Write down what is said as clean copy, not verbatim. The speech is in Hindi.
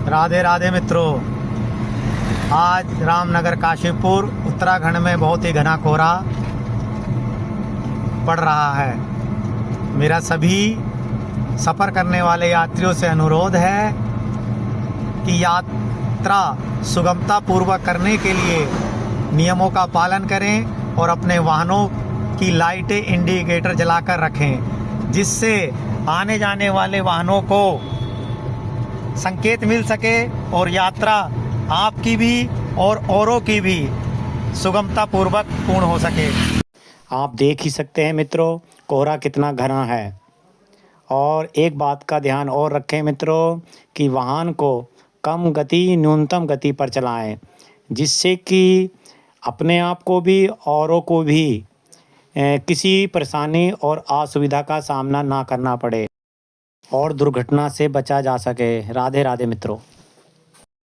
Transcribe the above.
राधे राधे मित्रों। आज रामनगर काशीपुर उत्तराखंड में बहुत ही घना कोहरा पड़ रहा है। मेरा सभी सफ़र करने वाले यात्रियों से अनुरोध है कि यात्रा सुगमता पूर्वक करने के लिए नियमों का पालन करें और अपने वाहनों की लाइटें इंडिकेटर जलाकर रखें, जिससे आने जाने वाले वाहनों को संकेत मिल सके और यात्रा आपकी भी और औरों की भी सुगमता पूर्वक पूर्ण हो सके। आप देख ही सकते हैं मित्रों, कोहरा कितना घना है। और एक बात का ध्यान और रखें मित्रों कि वाहन को कम गति, न्यूनतम गति पर चलाएं, जिससे कि अपने आप को भी औरों को भी किसी परेशानी और असुविधा का सामना ना करना पड़े और दुर्घटना से बचा जा सके। राधे राधे मित्रों।